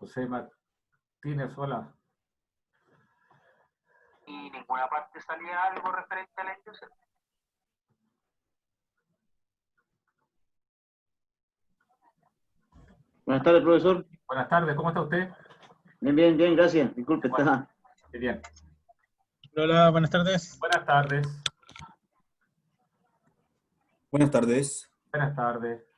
José Martínez, hola. Y ninguna parte salía algo referente a la industria. Buenas tardes, profesor. Buenas tardes, ¿cómo está usted? Bien, bien, bien, gracias. Disculpe, Bueno, está. bien. Hola, buenas tardes. Buenas tardes. Buenas tardes. Buenas tardes.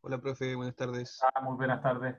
Hola, profe, buenas tardes. Muy buenas tardes.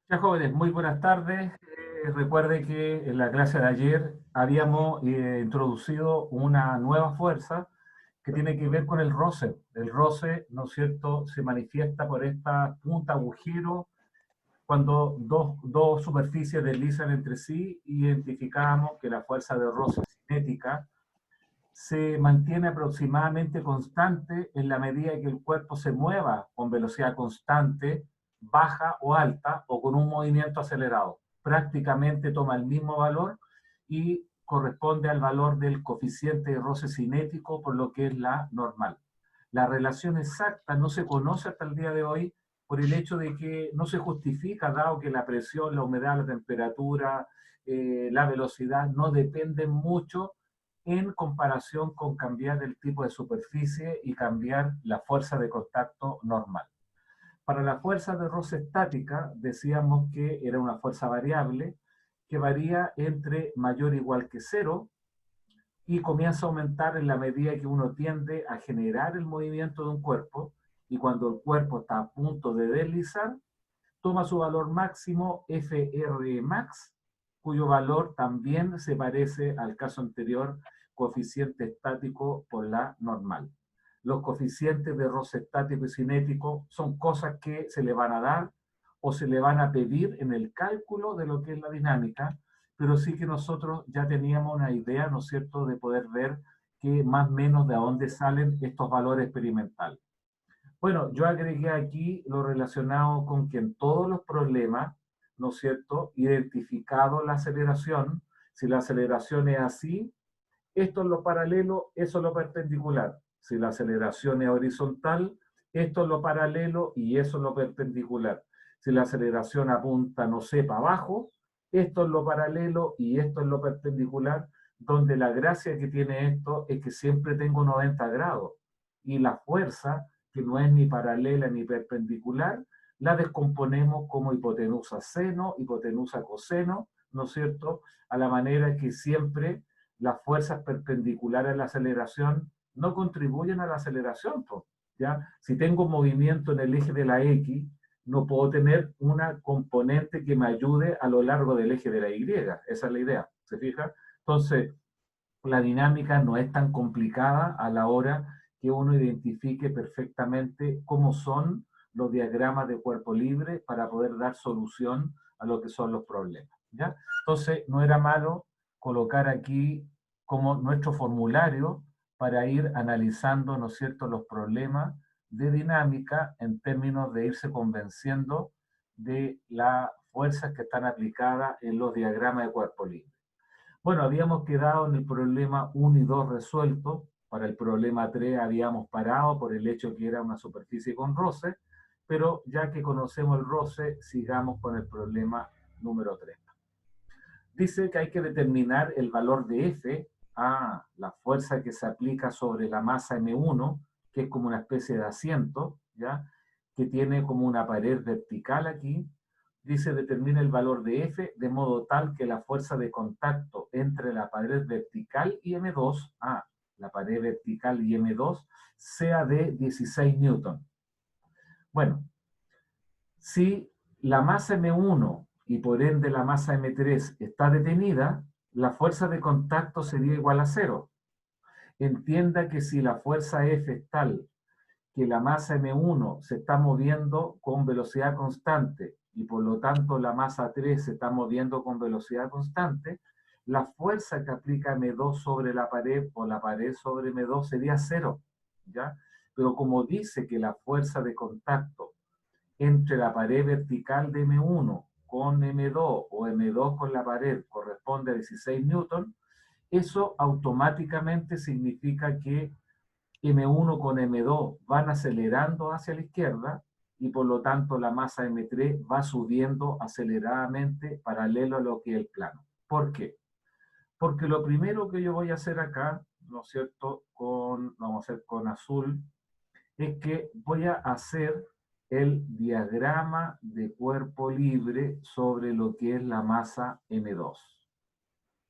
Ya jóvenes, muy buenas tardes. Recuerde que en la clase de ayer habíamos introducido una nueva fuerza que tiene que ver con el roce. El roce, ¿no es cierto?, se manifiesta por esta punta agujero cuando dos superficies deslizan entre sí. Identificamos que la fuerza de roce cinética se mantiene aproximadamente constante en la medida que el cuerpo se mueva con velocidad constante, baja o alta, o con un movimiento acelerado. Prácticamente toma el mismo valor y corresponde al valor del coeficiente de roce cinético, por lo que es la normal. La relación exacta no se conoce hasta el día de hoy por el hecho de que no se justifica, dado que la presión, la humedad, la temperatura, la velocidad no dependen mucho en comparación con cambiar el tipo de superficie y cambiar la fuerza de contacto normal. Para la fuerza de roce estática decíamos que era una fuerza variable que varía entre mayor o igual que cero y comienza a aumentar en la medida que uno tiende a generar el movimiento de un cuerpo, y cuando el cuerpo está a punto de deslizar, toma su valor máximo FR max, cuyo valor también se parece al caso anterior, coeficiente estático por la normal. Los coeficientes de roce estático y cinético son cosas que se le van a dar o se le van a pedir en el cálculo de lo que es la dinámica, pero sí que nosotros ya teníamos una idea, ¿no es cierto?, de poder ver que más o menos de dónde salen estos valores experimentales. Bueno, yo agregué aquí lo relacionado con que en todos los problemas, ¿no es cierto?, identificado la aceleración, si la aceleración es así, esto es lo paralelo, eso es lo perpendicular. Si la aceleración es horizontal, esto es lo paralelo y eso es lo perpendicular. Si la aceleración apunta, no sé, para abajo, esto es lo paralelo y esto es lo perpendicular, donde la gracia que tiene esto es que siempre tengo 90 grados y la fuerza que no es ni paralela ni perpendicular, la descomponemos como hipotenusa seno, hipotenusa coseno, ¿no es cierto? A la manera que siempre las fuerzas perpendiculares a la aceleración no contribuyen a la aceleración, pues, ¿ya? Si tengo movimiento en el eje de la X, no puedo tener una componente que me ayude a lo largo del eje de la Y. Esa es la idea, ¿se fija? Entonces, la dinámica no es tan complicada a la hora que uno identifique perfectamente cómo son los diagramas de cuerpo libre para poder dar solución a lo que son los problemas, ¿ya? Entonces, no era malo colocar aquí como nuestro formulario para ir analizando, ¿no es cierto?, los problemas de dinámica en términos de irse convenciendo de las fuerzas que están aplicadas en los diagramas de cuerpo libre. Bueno, habíamos quedado en el problema 1 y 2 resueltos. Para el problema 3 habíamos parado por el hecho que era una superficie con roce, pero ya que conocemos el roce, sigamos con el problema número 3. Dice que hay que determinar el valor de F, la fuerza que se aplica sobre la masa M1, que es como una especie de asiento, ¿ya? Que tiene como una pared vertical aquí. Dice, determina el valor de F de modo tal que la fuerza de contacto entre la pared vertical y M2, la pared vertical y M2, sea de 16 newton. Bueno, si la masa M1 y por ende la masa M3 está detenida, la fuerza de contacto sería igual a 0. Entienda que si la fuerza F es tal que la masa M1 se está moviendo con velocidad constante y por lo tanto la masa 3 se está moviendo con velocidad constante, la fuerza que aplica M2 sobre la pared o la pared sobre M2 sería 0, ¿ya? Pero como dice que la fuerza de contacto entre la pared vertical de M1 con M2 o M2 con la pared corresponde a 16 newton, eso automáticamente significa que M1 con M2 van acelerando hacia la izquierda y por lo tanto la masa M3 va subiendo aceleradamente paralelo a lo que es el plano. ¿Por qué? Porque lo primero que yo voy a hacer acá, ¿no es cierto? Vamos a hacer con azul, es que voy a hacer el diagrama de cuerpo libre sobre lo que es la masa M2.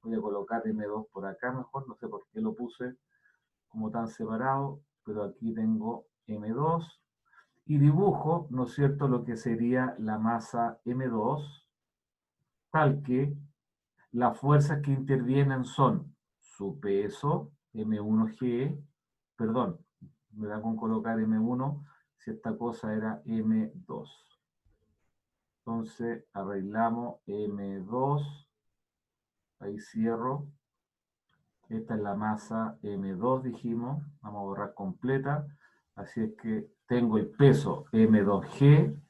Voy a colocar M2 por acá mejor, no sé por qué lo puse como tan separado, pero aquí tengo M2 y dibujo, ¿no es cierto?, lo que sería la masa M2, tal que las fuerzas que intervienen son su peso, M1G, perdón, me da con colocar M1, si esta cosa era M2. Entonces arreglamos M2, ahí cierro. Esta es la masa M2, dijimos, vamos a borrar completa, así es que tengo el peso M2G,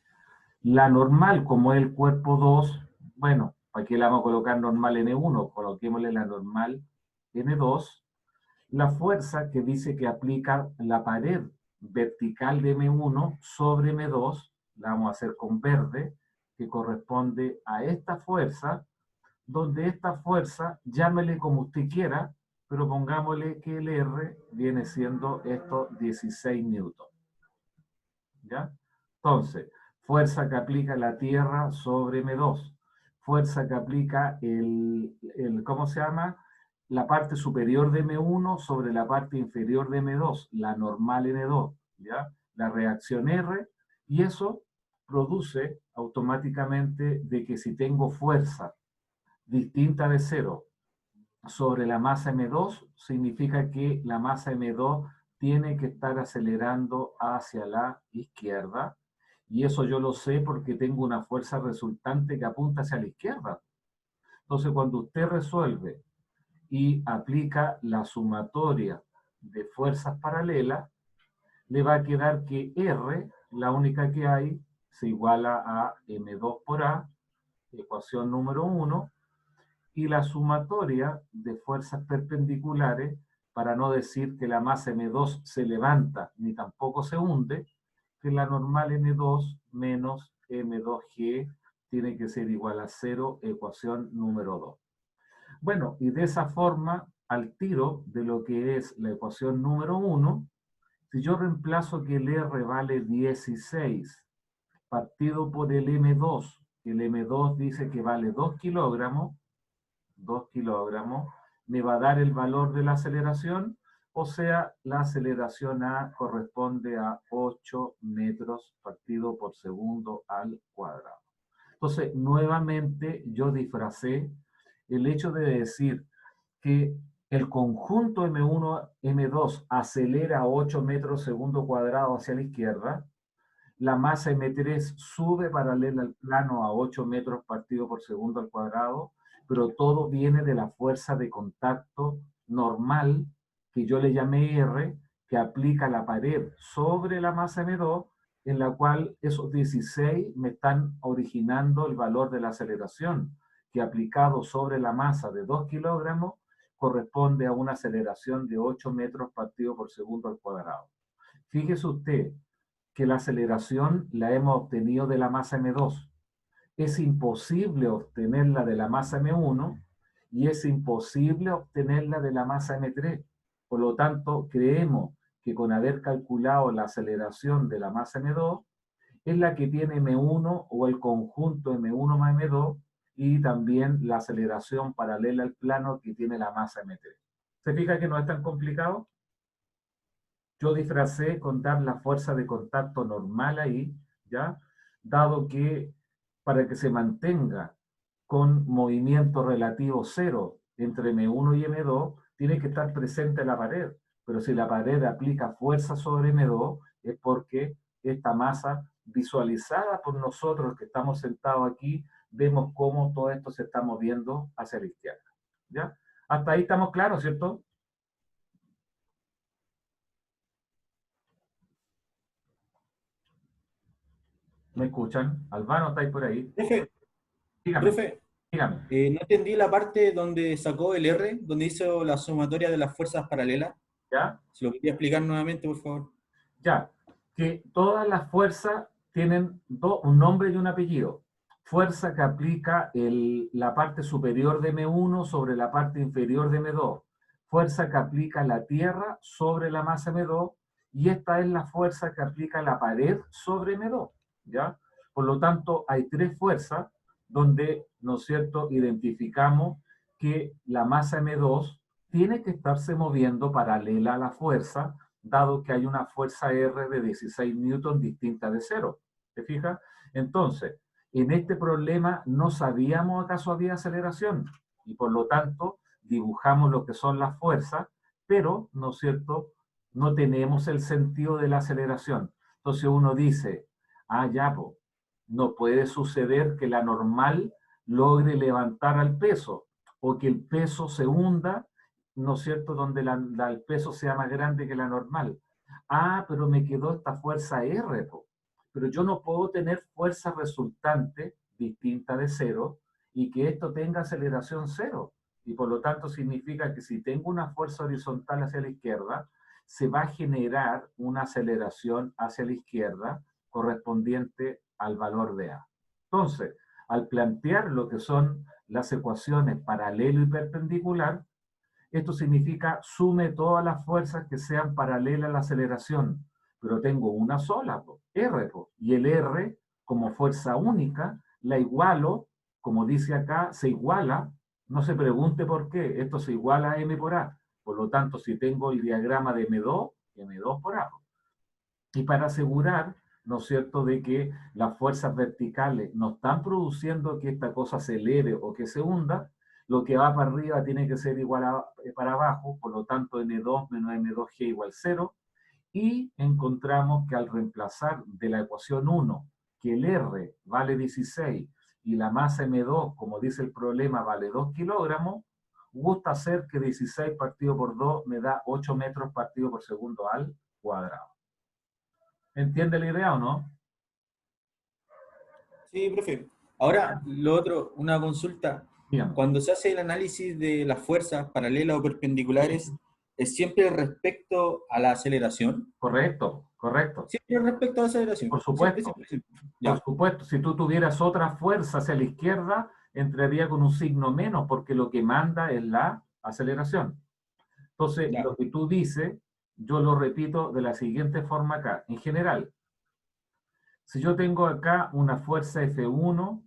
la normal como es el cuerpo 2, bueno, ¿para qué la vamos a colocar normal N1? Coloquémosle la normal N2, la fuerza que dice que aplica la pared vertical de M1 sobre M2, la vamos a hacer con verde, que corresponde a esta fuerza, donde esta fuerza, llámele como usted quiera, pero pongámosle que el R viene siendo estos 16 newton. ¿Ya? Entonces, fuerza que aplica la Tierra sobre M2, fuerza que aplica ¿cómo se llama? La parte superior de M1 sobre la parte inferior de M2, la normal N2, ¿ya? La reacción R, y eso produce automáticamente de que si tengo fuerza distinta de 0 sobre la masa M2, significa que la masa M2 tiene que estar acelerando hacia la izquierda, y eso yo lo sé porque tengo una fuerza resultante que apunta hacia la izquierda. Entonces, cuando usted resuelve y aplica la sumatoria de fuerzas paralelas, le va a quedar que R, la única que hay, se iguala a M2 por A, ecuación número 1, y la sumatoria de fuerzas perpendiculares, para no decir que la masa M2 se levanta ni tampoco se hunde, que la normal M2 menos M2G tiene que ser igual a 0, ecuación número 2. Bueno, y de esa forma, al tiro de lo que es la ecuación número 1, Si yo reemplazo que el R vale 16, partido por el M2, el M2 dice que vale 2 kilogramos, me va a dar el valor de la aceleración, o sea, la aceleración A corresponde a 8 metros partido por segundo al cuadrado. Entonces, nuevamente yo disfracé el hecho de decir que el conjunto M1, M2 acelera a 8 metros segundo cuadrado hacia la izquierda, la masa M3 sube paralela al plano a 8 metros partido por segundo al cuadrado, pero todo viene de la fuerza de contacto normal, que yo le llamé R, que aplica la pared sobre la masa M2, en la cual esos 16 me están originando el valor de la aceleración, que aplicado sobre la masa de 2 kilogramos, corresponde a una aceleración de 8 metros partido por segundo al cuadrado. Fíjese usted que la aceleración la hemos obtenido de la masa M2. Es imposible obtenerla de la masa M1 y es imposible obtenerla de la masa M3. Por lo tanto, creemos que con haber calculado la aceleración de la masa M2, es la que tiene M1 o el conjunto M1 más M2 y también la aceleración paralela al plano que tiene la masa M3. ¿Se fija que no es tan complicado? Yo disfracé con dar la fuerza de contacto normal ahí, ¿ya? Dado que para que se mantenga con movimiento relativo cero entre M1 y M2, tiene que estar presente la pared. Pero si la pared aplica fuerza sobre M2, es porque esta masa visualizada por nosotros que estamos sentados aquí, vemos cómo todo esto se está moviendo hacia la izquierda. ¿Ya? Hasta ahí estamos claros, ¿cierto? ¿Me escuchan? Albano, ¿estáis por ahí? Profe, Dígame, profe, dígame. no entendí la parte donde sacó el R, donde hizo la sumatoria de las fuerzas paralelas. ¿Ya? Si lo quería explicar nuevamente, por favor. Ya, que todas las fuerzas tienen un nombre y un apellido. Fuerza que aplica la parte superior de M1 sobre la parte inferior de M2. Fuerza que aplica la Tierra sobre la masa M2. Y esta es la fuerza que aplica la pared sobre M2. ¿Ya? Por lo tanto, hay tres fuerzas donde, ¿no es cierto?, identificamos que la masa M2 tiene que estarse moviendo paralela a la fuerza, dado que hay una fuerza R de 16 newton distinta de cero. ¿Te fijas? Entonces, en este problema no sabíamos acaso había aceleración y por lo tanto dibujamos lo que son las fuerzas, pero, ¿no es cierto?, no tenemos el sentido de la aceleración. Entonces uno dice, ah, ya, pues, no puede suceder que la normal logre levantar al peso o que el peso se hunda, ¿no es cierto?, donde el peso sea más grande que la normal. Ah, pero me quedó esta fuerza R, po. Pero yo no puedo tener fuerza resultante distinta de cero y que esto tenga aceleración cero. Y por lo tanto significa que si tengo una fuerza horizontal hacia la izquierda, se va a generar una aceleración hacia la izquierda correspondiente al valor de A. Entonces, al plantear lo que son las ecuaciones paralelo y perpendicular, esto significa sume todas las fuerzas que sean paralelas a la aceleración, pero tengo una sola, R, y el R, como fuerza única, la igualo, como dice acá, se iguala, no se pregunte por qué, esto se iguala a M por A. Por lo tanto, si tengo el diagrama de M2, M2 por A. Y para asegurar, ¿no es cierto?, de que las fuerzas verticales no están produciendo que esta cosa se eleve o que se hunda, lo que va para arriba tiene que ser igual a para abajo, por lo tanto M2 menos M2G igual 0, y encontramos que al reemplazar de la ecuación 1, que el R vale 16 y la masa M2, como dice el problema, vale 2 kilogramos, gusta hacer que 16 partido por 2 me da 8 metros partido por segundo al cuadrado. ¿Entiende la idea o no? Sí, profe. Ahora, lo otro, una consulta. Dígame. Cuando se hace el análisis de las fuerzas paralelas o perpendiculares, ¿es siempre respecto a la aceleración? Correcto, correcto. Siempre respecto a la aceleración. Por supuesto. Siempre. Por supuesto, si tú tuvieras otra fuerza hacia la izquierda, entraría con un signo menos, porque lo que manda es la aceleración. Entonces, Ya. lo que tú dices yo lo repito de la siguiente forma acá. En general, si yo tengo acá una fuerza F1,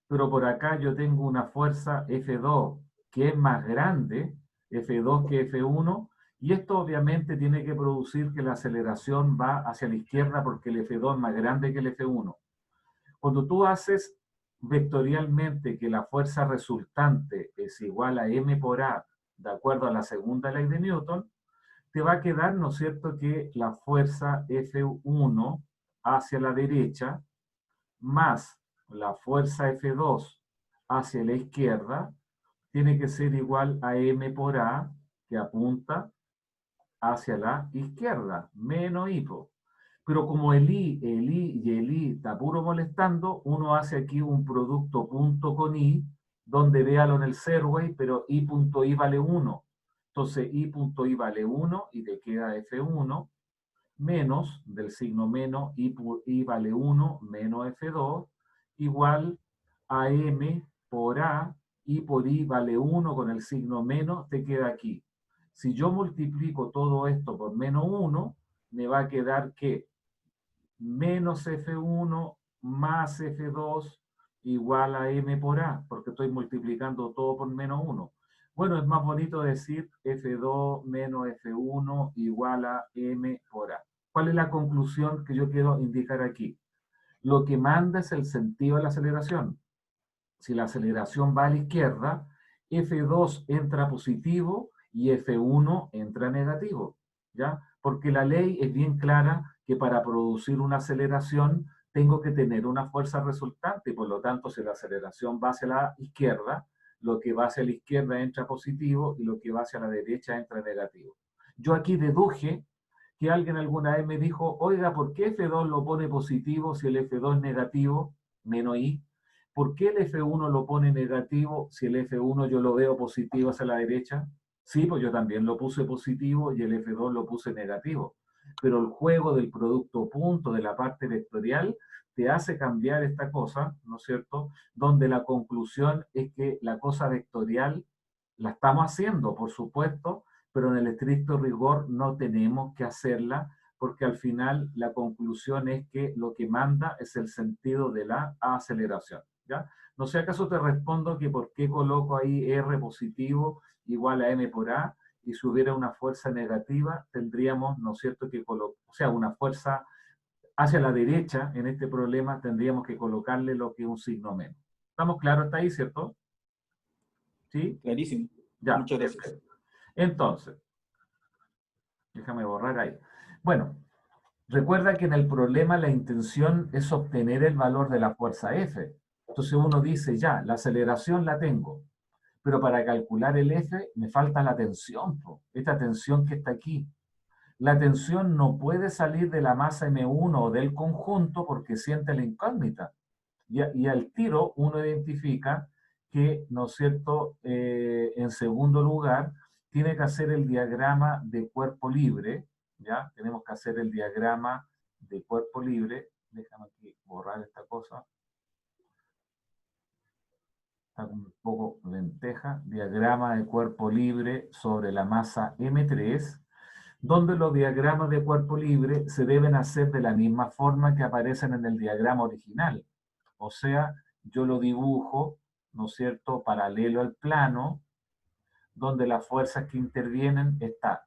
pero por acá yo tengo una fuerza F2 que es más grande, F2 que F1, y esto obviamente tiene que producir que la aceleración va hacia la izquierda porque el F2 es más grande que el F1. Cuando tú haces vectorialmente que la fuerza resultante es igual a m por a, de acuerdo a la segunda ley de Newton, te va a quedar, ¿no es cierto?, que la fuerza F1 hacia la derecha más la fuerza F2 hacia la izquierda tiene que ser igual a m por a, que apunta hacia la izquierda, menos hipo. Pero como el I y el I está puro molestando, uno hace aquí un producto punto con I, donde véalo en el Serway, pero I punto I vale 1. Entonces I punto I vale 1 y te queda F1 menos, del signo menos, I vale 1 menos F2, igual a M por A, I por I vale 1 con el signo menos, te queda aquí. Si yo multiplico todo esto por menos 1, me va a quedar que menos F1 más F2 igual a M por A, porque estoy multiplicando todo por menos 1. Bueno, es más bonito decir F2 menos F1 igual a M por A. ¿Cuál es la conclusión que yo quiero indicar aquí? Lo que manda es el sentido de la aceleración. Si la aceleración va a la izquierda, F2 entra positivo y F1 entra negativo, ¿ya? Porque la ley es bien clara que para producir una aceleración tengo que tener una fuerza resultante y por lo tanto si la aceleración va hacia la izquierda, lo que va hacia la izquierda entra positivo y lo que va hacia la derecha entra negativo. Yo aquí deduje que alguien alguna vez me dijo, oiga, ¿por qué F2 lo pone positivo si el F2 es negativo, menos I? ¿Por qué el F1 lo pone negativo si el F1 yo lo veo positivo hacia la derecha? Sí, pues yo también lo puse positivo y el F2 lo puse negativo. Pero el juego del producto punto, de la parte vectorial, te hace cambiar esta cosa, ¿no es cierto? Donde la conclusión es que la cosa vectorial la estamos haciendo, por supuesto, pero en el estricto rigor no tenemos que hacerla porque al final la conclusión es que lo que manda es el sentido de la aceleración. ¿Ya? No sé acaso te respondo que por qué coloco ahí R positivo igual a M por A, y si hubiera una fuerza negativa, tendríamos, ¿no es cierto?, que colocar, o sea, una fuerza hacia la derecha, en este problema tendríamos que colocarle lo que es un signo menos. ¿Estamos claros hasta ahí, cierto? ¿Sí? Clarísimo. Ya, Muchas gracias. perfecto. Entonces, déjame borrar ahí. Bueno, recuerda que en el problema la intención es obtener el valor de la fuerza F. Entonces uno dice, ya, la aceleración la tengo, pero para calcular el F me falta la tensión, esta tensión que está aquí. La tensión no puede salir de la masa M1 o del conjunto porque siente la incógnita. Y al tiro uno identifica que, ¿no es cierto?, en segundo lugar, tiene que hacer el diagrama de cuerpo libre, ¿ya? Tenemos que hacer el diagrama de cuerpo libre. Déjame aquí borrar esta cosa. Está un poco lenteja. Diagrama de cuerpo libre sobre la masa M3, donde los diagramas de cuerpo libre se deben hacer de la misma forma que aparecen en el diagrama original. O sea, yo lo dibujo, ¿no es cierto?, paralelo al plano, donde las fuerzas que intervienen está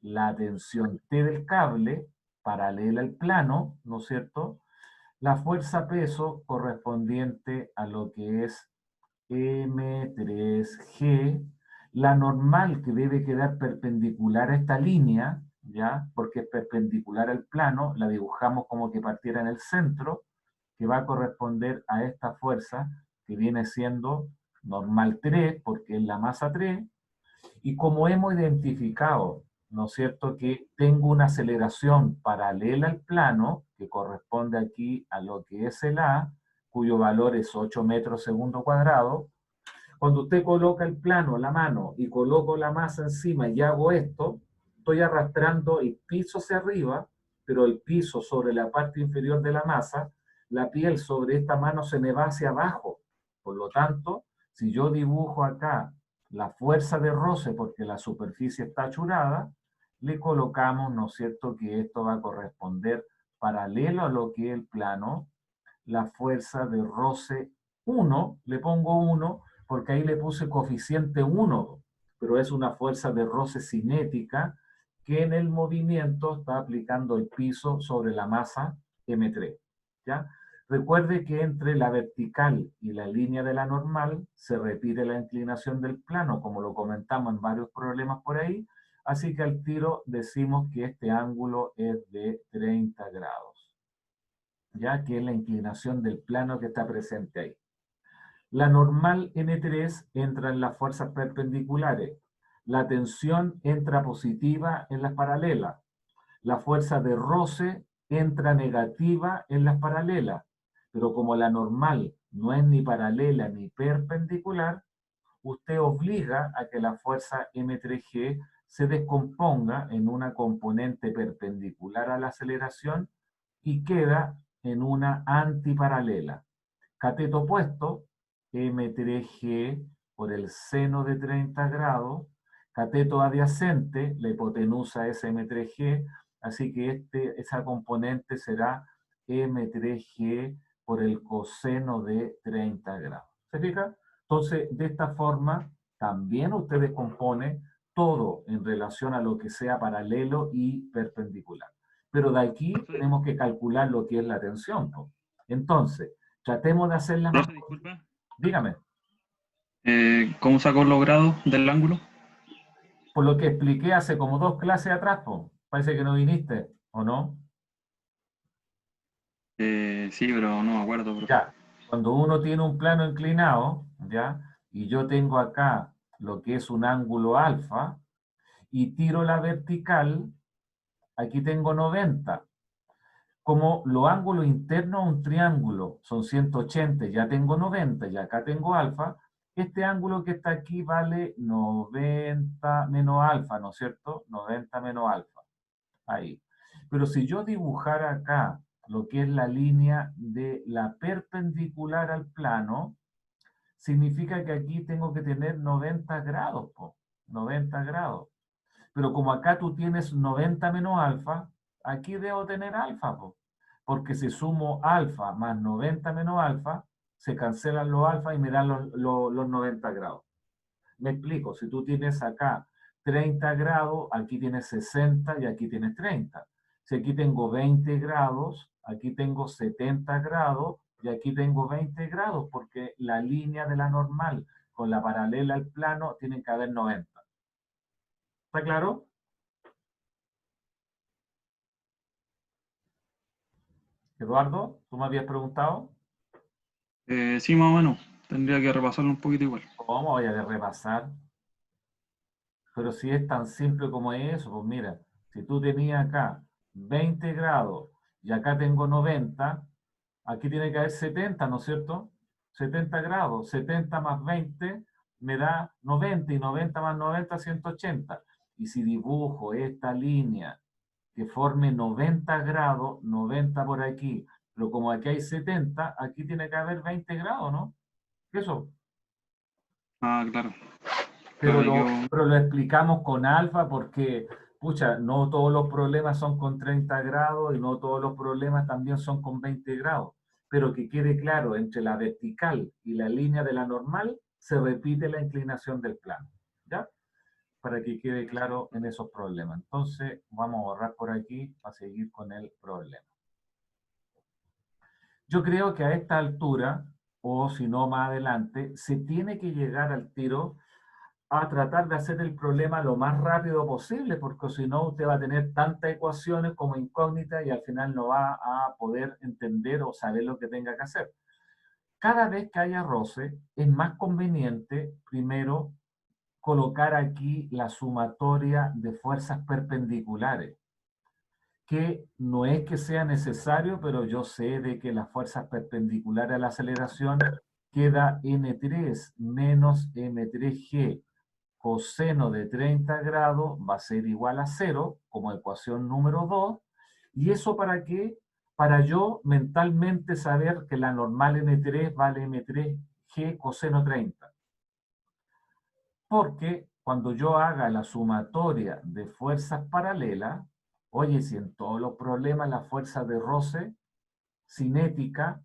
la tensión T del cable, paralela al plano, ¿no es cierto?, la fuerza peso correspondiente a lo que es M3G, la normal que debe quedar perpendicular a esta línea, ¿ya? Porque es perpendicular al plano, la dibujamos como que partiera en el centro, que va a corresponder a esta fuerza que viene siendo normal 3, porque es la masa 3, y como hemos identificado, ¿no es cierto?, que tengo una aceleración paralela al plano, que corresponde aquí a lo que es el A, cuyo valor es 8 metros segundo cuadrado. Cuando usted coloca el plano, la mano, y coloco la masa encima y hago esto, estoy arrastrando el piso hacia arriba, pero el piso sobre la parte inferior de la masa, la piel sobre esta mano se me va hacia abajo. Por lo tanto, si yo dibujo acá la fuerza de roce porque la superficie está achurada, le colocamos, ¿no es cierto?, que esto va a corresponder paralelo a lo que es el plano, la fuerza de roce 1, le pongo 1 porque ahí le puse coeficiente 1, pero es una fuerza de roce cinética que en el movimiento está aplicando el piso sobre la masa M3, ¿ya? Recuerde que entre la vertical y la línea de la normal se repite la inclinación del plano, como lo comentamos en varios problemas por ahí, así que al tiro decimos que este ángulo es de 30 grados, ya que es la inclinación del plano que está presente ahí. La normal N3 entra en las fuerzas perpendiculares. La tensión entra positiva en las paralelas. La fuerza de roce entra negativa en las paralelas. Pero como la normal no es ni paralela ni perpendicular, usted obliga a que la fuerza M3G se descomponga en una componente perpendicular a la aceleración y queda en una antiparalela. Cateto opuesto, M3G por el seno de 30 grados, cateto adyacente, la hipotenusa es M3G, así que esa componente será M3G por el coseno de 30 grados. ¿Se fija? Entonces, de esta forma, también usted descompone todo en relación a lo que sea paralelo y perpendicular. Pero de aquí tenemos que calcular lo que es la tensión, ¿no? Entonces, tratemos de hacerla más... Disculpa. Dígame. ¿Cómo sacó los grados del ángulo? Por lo que expliqué hace como 2 clases atrás, po. Parece que no viniste, ¿o no? Sí, pero no me acuerdo, profe. Ya, cuando uno tiene un plano inclinado, ¿ya? Y yo tengo acá lo que es un ángulo alfa, y tiro la vertical, aquí tengo 90. Como los ángulos internos a un triángulo son 180, ya tengo 90, y acá tengo alfa, este ángulo que está aquí vale 90 menos alfa, ¿no es cierto? 90 menos alfa, ahí. Pero si yo dibujara acá lo que es la línea de la perpendicular al plano, significa que aquí tengo que tener 90 grados, po, 90 grados. Pero como acá tú tienes 90 menos alfa, aquí debo tener alfa, po, porque si sumo alfa más 90 menos alfa, se cancelan los alfa y me dan los 90 grados. Me explico, si tú tienes acá 30 grados, aquí tienes 60 y aquí tienes 30. Si aquí tengo 20 grados, aquí tengo 70 grados y aquí tengo 20 grados, porque la línea de la normal con la paralela al plano tiene que haber 90. ¿Está claro? Eduardo, ¿tú me habías preguntado? Sí, más o menos. Tendría que repasarlo un poquito igual. ¿Cómo voy a repasar? Pero si es tan simple como eso, pues mira, si tú tenías acá 20 grados y acá tengo 90, aquí tiene que haber 70, ¿no es cierto? 70 grados, 70 más 20 me da 90 y 90 más 90, 180. Y si dibujo esta línea que forme 90 grados, 90 por aquí, pero como aquí hay 70, aquí tiene que haber 20 grados, ¿no? Eso. Ah, claro. Pero Claro, pero lo explicamos con alfa porque, pucha, no todos los problemas son con 30 grados y no todos los problemas también son con 20 grados. Pero que quede claro, entre la vertical y la línea de la normal se repite la inclinación del plano, ¿ya? Para que quede claro en esos problemas. Entonces, vamos a borrar por aquí para seguir con el problema. Yo creo que a esta altura, o si no más adelante, se tiene que llegar al tiro a tratar de hacer el problema lo más rápido posible, porque si no usted va a tener tantas ecuaciones como incógnitas y al final no va a poder entender o saber lo que tenga que hacer. Cada vez que haya roce, es más conveniente primero colocar aquí la sumatoria de fuerzas perpendiculares, que no es que sea necesario, pero yo sé de que las fuerzas perpendiculares a la aceleración queda M3 menos M3G coseno de 30 grados va a ser igual a 0, como ecuación número 2. ¿Y eso para qué? Para yo mentalmente saber que la normal M3 vale M3G coseno 30. Porque cuando yo haga la sumatoria de fuerzas paralelas, oye, si en todos los problemas la fuerza de roce cinética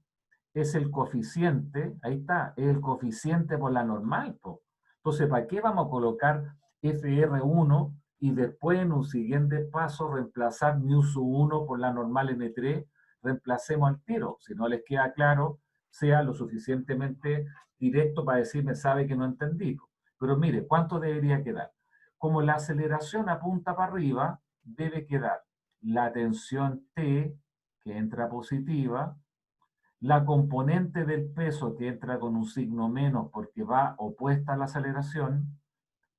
es el coeficiente, ahí está, es el coeficiente por la normal, po. Entonces, ¿para qué vamos a colocar FR1 y después en un siguiente paso reemplazar μ1 por la normal M3? Reemplacemos al tiro. Si no les queda claro, sea lo suficientemente directo para decirme, sabe que no entendí. Pero mire, ¿cuánto debería quedar? Como la aceleración apunta para arriba, debe quedar la tensión T, que entra positiva, la componente del peso que entra con un signo menos porque va opuesta a la aceleración,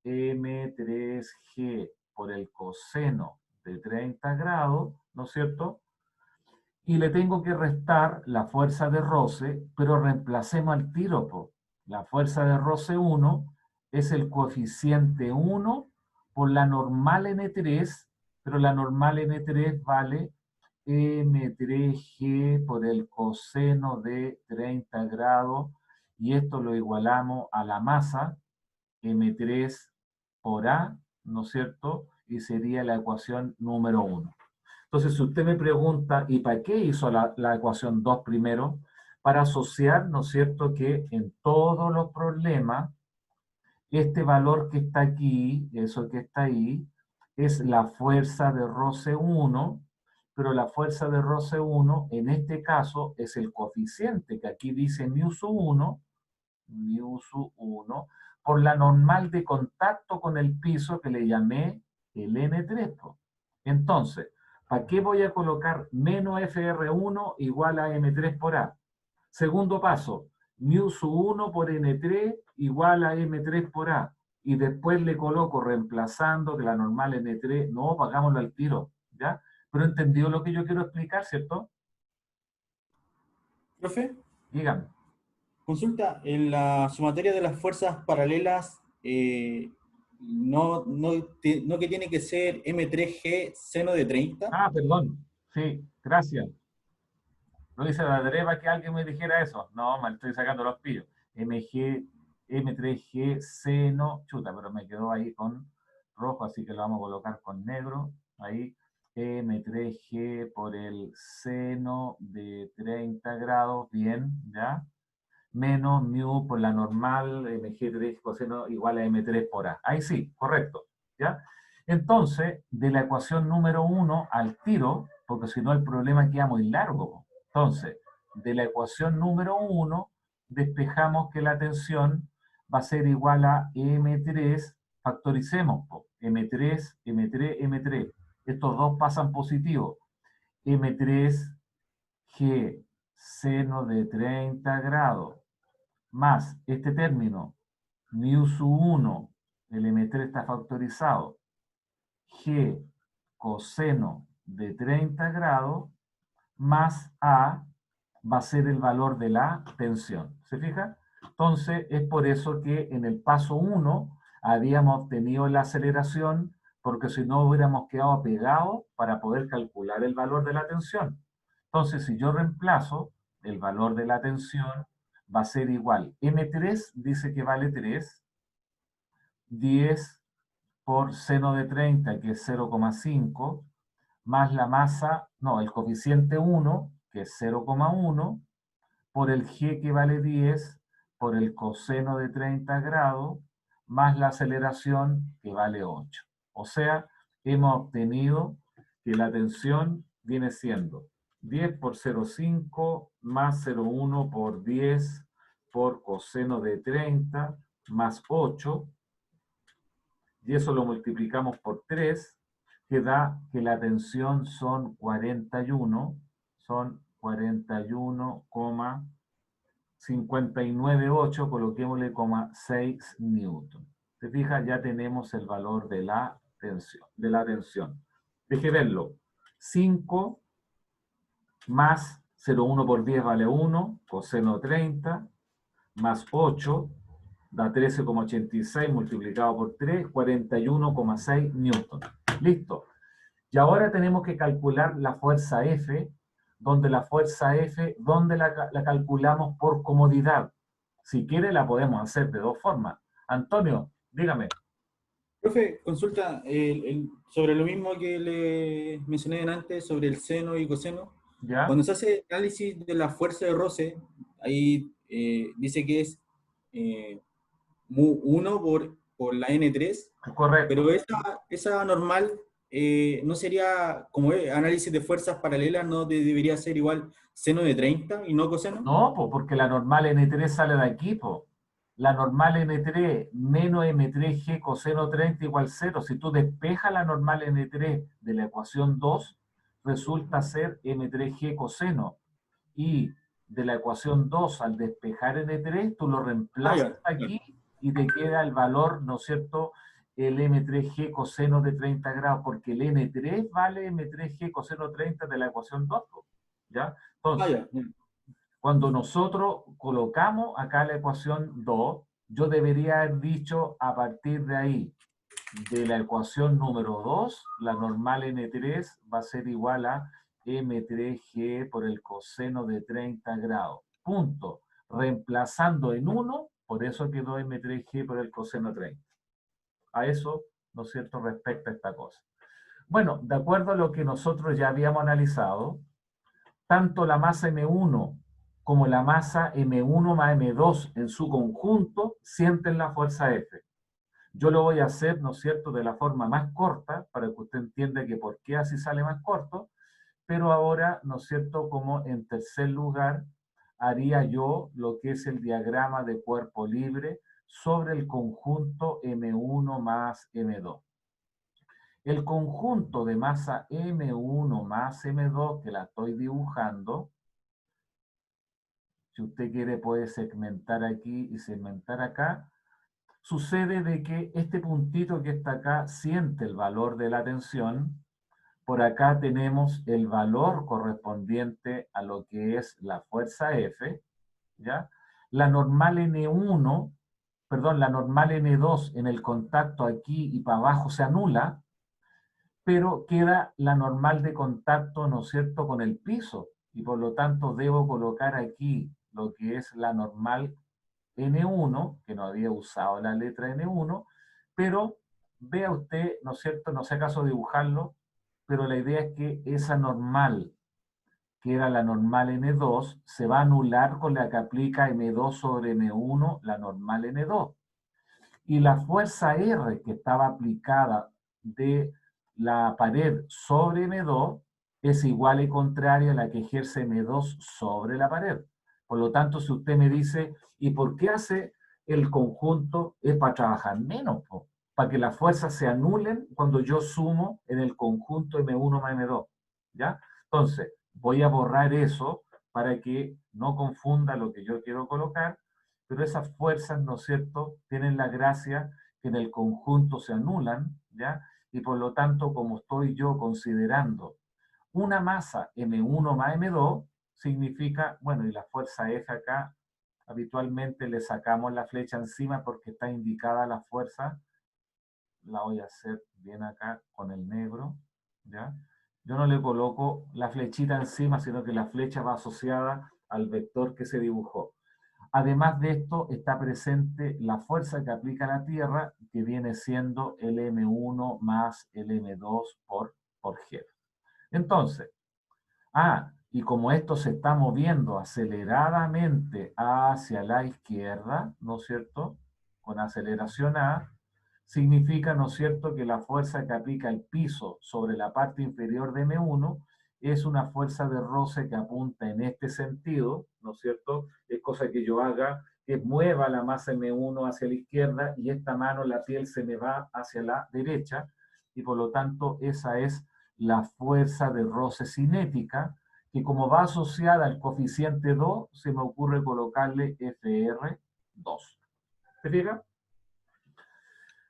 M3G por el coseno de 30 grados, ¿no es cierto? Y le tengo que restar la fuerza de roce, pero reemplacemos al tiro, po. La fuerza de roce 1 es el coeficiente 1 por la normal N3, pero la normal N3 vale M3G por el coseno de 30 grados, y esto lo igualamos a la masa, M3 por A, ¿no es cierto? Y sería la ecuación número 1. Entonces, si usted me pregunta, ¿y para qué hizo la ecuación 2 primero? Para asociar, ¿no es cierto?, que en todos los problemas, este valor que está aquí, eso que está ahí, es la fuerza de roce 1, pero la fuerza de roce 1, en este caso, es el coeficiente, que aquí dice μ1, por la normal de contacto con el piso que le llamé el N3. Entonces, ¿para qué voy a colocar menos FR1 igual a M3 por A? Segundo paso, μ1 por N3 igual a M3 por A. Y después le coloco reemplazando que la normal N3, no, pagámoslo al tiro, ¿ya? Pero entendió lo que yo quiero explicar, ¿cierto? Profe, Dígame. consulta, en la sumatoria de las fuerzas paralelas, no que tiene que ser M3G seno de 30. Ah, perdón. Sí, gracias. No hice la dreva que alguien me dijera eso. No, me estoy sacando los pillos. M3G, seno, chuta, pero me quedó ahí con rojo, así que lo vamos a colocar con negro. Ahí, M3G por el seno de 30 grados, bien, ¿ya? Menos mu por la normal, mg3 coseno igual a m3 por a. Ahí sí, correcto, ¿ya? Entonces, de la ecuación número 1 al tiro, porque si no el problema queda muy largo. Entonces, de la ecuación número 1, despejamos que la tensión va a ser igual a M3, factoricemos, M3, M3, M3. Estos dos pasan positivos. M3, G, seno de 30 grados, más este término, μ1, el M3 está factorizado, G coseno de 30 grados, más A va a ser el valor de la tensión. ¿Se fija? Entonces, es por eso que en el paso 1 habíamos obtenido la aceleración, porque si no hubiéramos quedado pegados para poder calcular el valor de la tensión. Entonces, si yo reemplazo el valor de la tensión, va a ser igual. M3 dice que vale 3, 10 por seno de 30, que es 0,5, más la masa, no, el coeficiente 1, que es 0,1, por el G, que vale 10, por el coseno de 30 grados, más la aceleración, que vale 8. O sea, hemos obtenido que la tensión viene siendo 10 por 0,5 más 0,1 por 10 por coseno de 30 más 8, y eso lo multiplicamos por 3, que da que la tensión son 41,598, coloquémosle 6 newton. ¿Se fija? Ya tenemos el valor de la tensión. Deje verlo. 5 más 0,1 por 10 vale 1, coseno 30, más 8, da 13,86 multiplicado por 3, 41,6 newton. Listo. Y ahora tenemos que calcular la fuerza F, donde la fuerza F, donde la calculamos por comodidad. Si quiere la podemos hacer de dos formas. Antonio, dígame. Profe, consulta sobre lo mismo que le mencioné antes, sobre el seno y coseno. ¿Ya? Cuando se hace análisis de la fuerza de roce, ahí dice que es mu1 por la N3, pero Correcto. esa normal no sería, como es análisis de fuerzas paralelas, no debería ser igual seno de 30 y no coseno. No, po, porque la normal N3 sale de aquí, po. La normal N3 menos M3G coseno 30 igual 0. Si tú despejas la normal N3 de la ecuación 2, resulta ser M3G coseno. Y de la ecuación 2 al despejar N3, tú lo Ah, reemplazas ya, ya. aquí y te queda el valor, ¿no es cierto?, el M3G coseno de 30 grados, porque el N3 vale M3G coseno 30 de la ecuación 2, po, ¿ya? Ah, Entonces, ya, ya. cuando nosotros colocamos acá la ecuación 2, yo debería haber dicho a partir de ahí, de la ecuación número 2, la normal N3 va a ser igual a M3G por el coseno de 30 grados. Punto. Reemplazando en 1, por eso quedó M3G por el coseno 30. A eso, ¿no es cierto?, respecta a esta cosa. Bueno, de acuerdo a lo que nosotros ya habíamos analizado, tanto la masa M1 como la masa M1 más M2 en su conjunto sienten la fuerza F. Yo lo voy a hacer, ¿no es cierto?, de la forma más corta, para que usted entienda que por qué así sale más corto, pero ahora, ¿no es cierto?, como en tercer lugar, haría yo lo que es el diagrama de cuerpo libre sobre el conjunto M1 más M2. El conjunto de masa M1 más M2 que la estoy dibujando, si usted quiere puede segmentar aquí y segmentar acá, sucede de que este puntito que está acá siente el valor de la tensión. Por acá tenemos el valor correspondiente a lo que es la fuerza F, ¿ya? La normal N1, perdón, la normal N2 en el contacto aquí y para abajo se anula, pero queda la normal de contacto, ¿no es cierto?, con el piso, y por lo tanto debo colocar aquí lo que es la normal N1, que no había usado la letra N1, pero vea usted, ¿no es cierto?, no sé acaso dibujarlo, pero la idea es que esa normal, que era la normal N2, se va a anular con la que aplica M2 sobre M1, la normal N2. Y la fuerza R que estaba aplicada de la pared sobre M2 es igual y contraria a la que ejerce M2 sobre la pared. Por lo tanto, si usted me dice, ¿y por qué hace el conjunto? Es para trabajar menos, po, para que las fuerzas se anulen cuando yo sumo en el conjunto M1 más M2. ¿Ya? Entonces, voy a borrar eso para que no confunda lo que yo quiero colocar, pero esas fuerzas, ¿no es cierto?, tienen la gracia que en el conjunto se anulan, ¿ya? Y por lo tanto, como estoy yo considerando una masa M1 más M2, significa, bueno, y la fuerza F acá, habitualmente le sacamos la flecha encima porque está indicada la fuerza, la voy a hacer bien acá con el negro, ¿ya? Yo no le coloco la flechita encima, sino que la flecha va asociada al vector que se dibujó. Además de esto, está presente la fuerza que aplica la Tierra, que viene siendo el M1 más el M2 por G. Entonces, y como esto se está moviendo aceleradamente hacia la izquierda, ¿no es cierto?, con aceleración A, significa, ¿no es cierto?, que la fuerza que aplica el piso sobre la parte inferior de M1 es una fuerza de roce que apunta en este sentido, ¿no es cierto? Es cosa que yo haga, que mueva la masa M1 hacia la izquierda y esta mano, la piel, se me va hacia la derecha, y por lo tanto esa es la fuerza de roce cinética, que como va asociada al coeficiente 2, se me ocurre colocarle FR2. ¿Te fijas?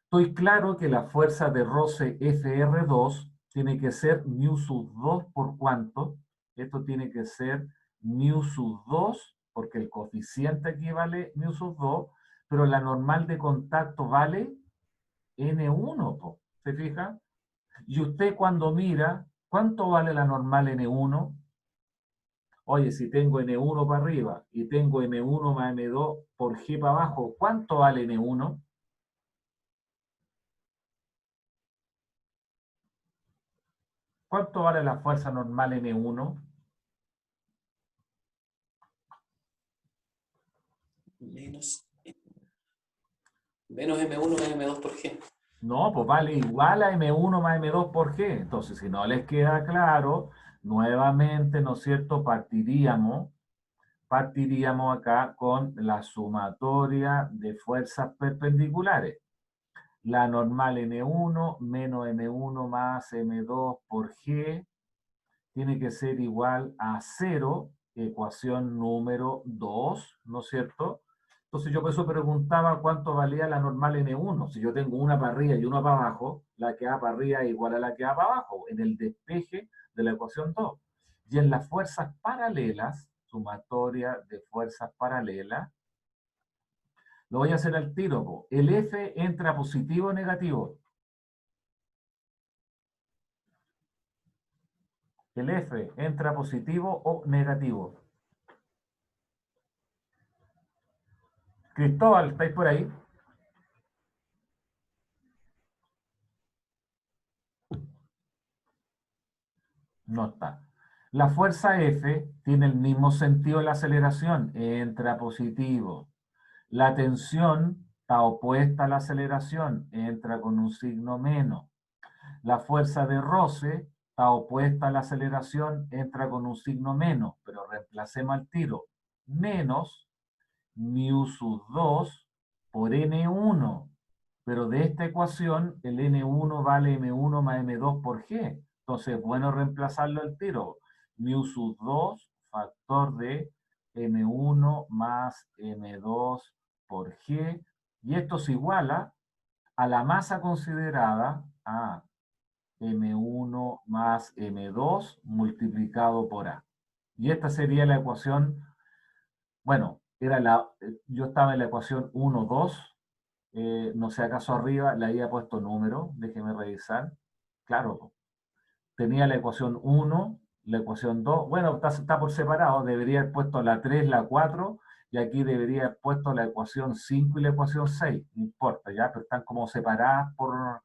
Estoy claro que la fuerza de roce FR2 tiene que ser mu sub 2 por cuánto. Esto tiene que ser mu sub 2, porque el coeficiente aquí vale mu sub 2, pero la normal de contacto vale N1, ¿se fija? Y usted cuando mira, ¿cuánto vale la normal N1? Oye, si tengo N1 para arriba y tengo M1 más M2 por G para abajo, ¿cuánto vale N1? ¿Cuánto vale la fuerza normal M1? Menos M1 más M2 por G. No, pues vale igual a M1 más M2 por G. Entonces, si no les queda claro, nuevamente, ¿no es cierto?, partiríamos acá con la sumatoria de fuerzas perpendiculares. La normal M1 menos M1 más M2 por G tiene que ser igual a 0, ecuación número 2, ¿no es cierto? Entonces yo por eso preguntaba cuánto valía la normal N1. Si yo tengo una para arriba y una para abajo, la que va para arriba es igual a la que va para abajo, en el despeje de la ecuación 2. Y en las fuerzas paralelas, sumatoria de fuerzas paralelas, lo voy a hacer al tiro, po. ¿El F entra positivo o negativo? ¿El F entra positivo o negativo? Cristóbal, ¿estáis por ahí? No está. La fuerza F tiene el mismo sentido de la aceleración, entra positivo. La tensión está opuesta a la aceleración, entra con un signo menos. La fuerza de roce está opuesta a la aceleración, entra con un signo menos, pero reemplacemos al tiro. Menos mu sub 2 por N1. Pero de esta ecuación, el N1 vale M1 más M2 por G. Entonces, es bueno reemplazarlo al tiro. Mu sub 2, factor de M1 más M2 por G. Y esto se iguala a la masa considerada, a M1 más M2 multiplicado por A. Y esta sería la ecuación, bueno, yo estaba en la ecuación 1, 2, no sé acaso arriba le había puesto número, déjeme revisar. Claro, tenía la ecuación 1, la ecuación 2, bueno, está por separado, debería haber puesto la 3, la 4, y aquí debería haber puesto la ecuación 5 y la ecuación 6, no importa, ya, pero están como separadas por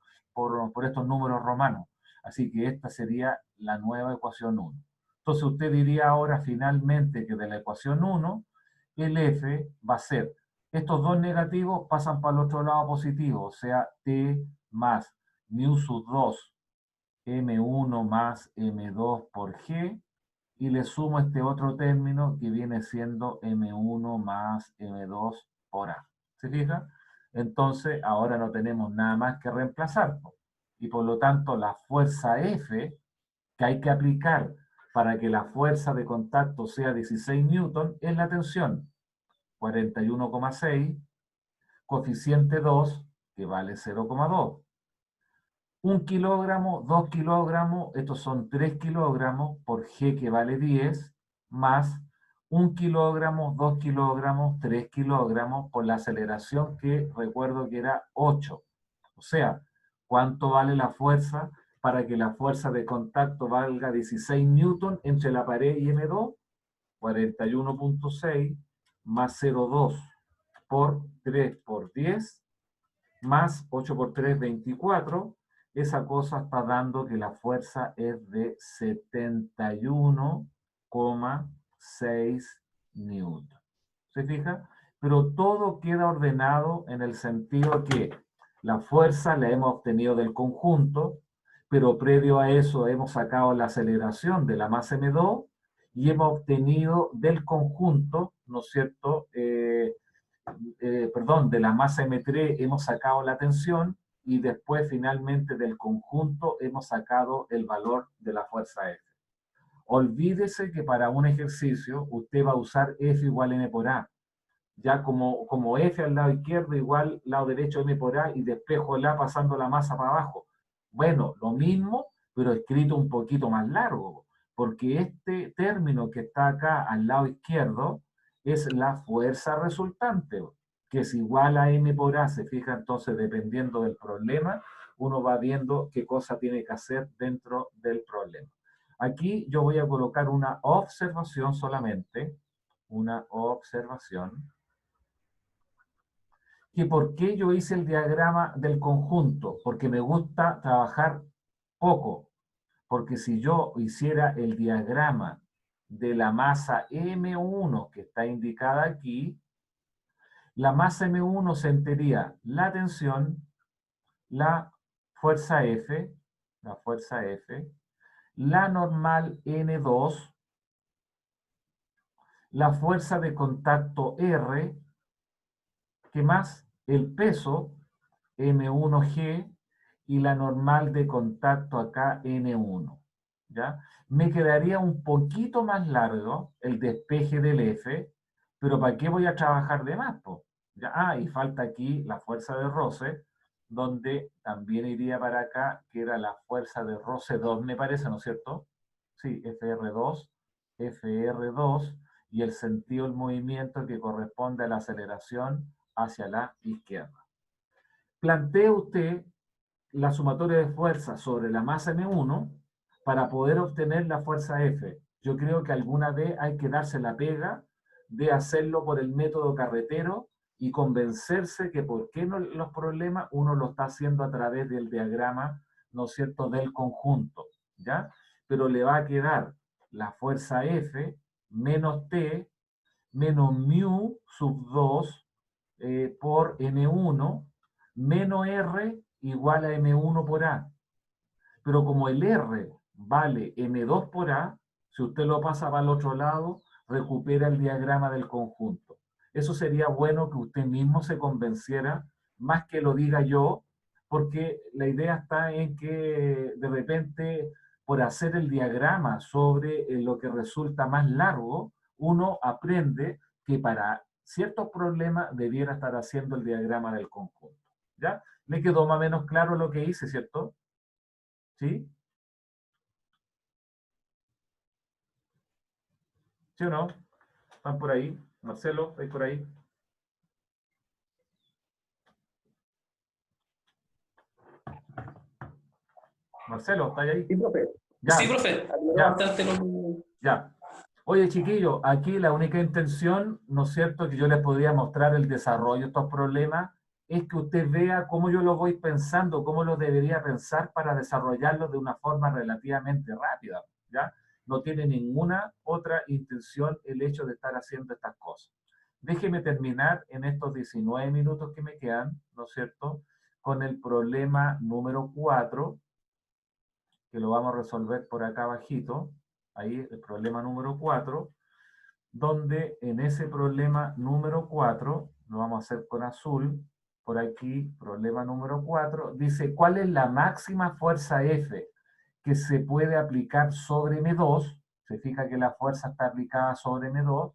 estos números romanos. Así que esta sería la nueva ecuación 1. Entonces usted diría ahora finalmente que de la ecuación 1, el F va a ser, estos dos negativos pasan para el otro lado positivo, o sea, T más mu sub 2 M1 más M2 por G, y le sumo este otro término que viene siendo M1 más M2 por A. ¿Se fija? Entonces, ahora no tenemos nada más que reemplazar. Y por lo tanto, la fuerza F que hay que aplicar para que la fuerza de contacto sea 16 newton es la tensión, 41,6, coeficiente 2, que vale 0,2. 1 kilogramo, 2 kilogramos, estos son 3 kilogramos por G que vale 10, más 1 kilogramo, 2 kilogramos, 3 kilogramos por la aceleración que recuerdo que era 8. O sea, ¿cuánto vale la fuerza para que la fuerza de contacto valga 16 newton entre la pared y M2? 41,6 más 0,2 por 3 por 10 más 8 por 3, 24. Esa cosa está dando que la fuerza es de 71,6 newton. ¿Se fija? Pero todo queda ordenado en el sentido que la fuerza la hemos obtenido del conjunto, pero previo a eso hemos sacado la aceleración de la masa M2 y hemos obtenido del conjunto, ¿no es cierto?, de la masa M3 hemos sacado la tensión y después finalmente del conjunto hemos sacado el valor de la fuerza F. Olvídese que para un ejercicio usted va a usar F igual M por A. Ya como F al lado izquierdo igual lado derecho M por A y despejo el A pasando la masa para abajo. Bueno, lo mismo, pero escrito un poquito más largo, porque este término que está acá al lado izquierdo es la fuerza resultante, que es igual a M por A. Se fija entonces, dependiendo del problema, uno va viendo qué cosa tiene que hacer dentro del problema. Aquí yo voy a colocar una observación solamente, una observación, que por qué yo hice el diagrama del conjunto, porque me gusta trabajar poco, porque si yo hiciera el diagrama de la masa M1 que está indicada aquí, la masa M1 sentiría la tensión, la fuerza F, la normal N2, la fuerza de contacto R, ¿qué más? El peso M1G y la normal de contacto acá N1, ¿ya? Me quedaría un poquito más largo el despeje del F, pero ¿para qué voy a trabajar de más, po? ¿Ya? Ah, y falta aquí la fuerza de roce, donde también iría para acá, que era la fuerza de roce 2, me parece, ¿no es cierto? Sí, FR2, FR2, y el sentido del movimiento que corresponde a la aceleración hacia la izquierda. Plantee usted la sumatoria de fuerza sobre la masa M1 para poder obtener la fuerza F. Yo creo que alguna vez hay que darse la pega de hacerlo por el método carretero y convencerse que por qué no los problemas uno lo está haciendo a través del diagrama, ¿no es cierto?, del conjunto, ¿ya? Pero le va a quedar la fuerza F menos T menos mu sub 2 por M1 menos R igual a M1 por A. Pero como el R vale M2 por A, si usted lo pasa para el otro lado, recupera el diagrama del conjunto. Eso sería bueno que usted mismo se convenciera, más que lo diga yo, porque la idea está en que de repente, por hacer el diagrama sobre lo que resulta más largo, uno aprende que para ciertos problemas debiera estar haciendo el diagrama del conjunto. ¿Ya? ¿Me quedó más o menos claro lo que hice, cierto? ¿Sí? ¿Sí o no? ¿Están por ahí? Marcelo, ¿estáis por ahí? Marcelo, ¿estáis ahí? Sí, profe. Ya, Sí, profe. ya. Bastante ya. Oye, chiquillos, aquí la única intención, ¿no es cierto?, que yo les podría mostrar el desarrollo de estos problemas, es que usted vea cómo yo lo voy pensando, cómo lo debería pensar para desarrollarlo de una forma relativamente rápida, ¿ya? No tiene ninguna otra intención el hecho de estar haciendo estas cosas. Déjeme terminar en estos 19 minutos que me quedan, ¿no es cierto?, con el problema número 4, que lo vamos a resolver por acá abajito. Ahí el problema número 4, donde en ese problema número 4, lo vamos a hacer con azul, por aquí, problema número 4, dice, ¿cuál es la máxima fuerza F que se puede aplicar sobre M2? Se fija que la fuerza está aplicada sobre M2,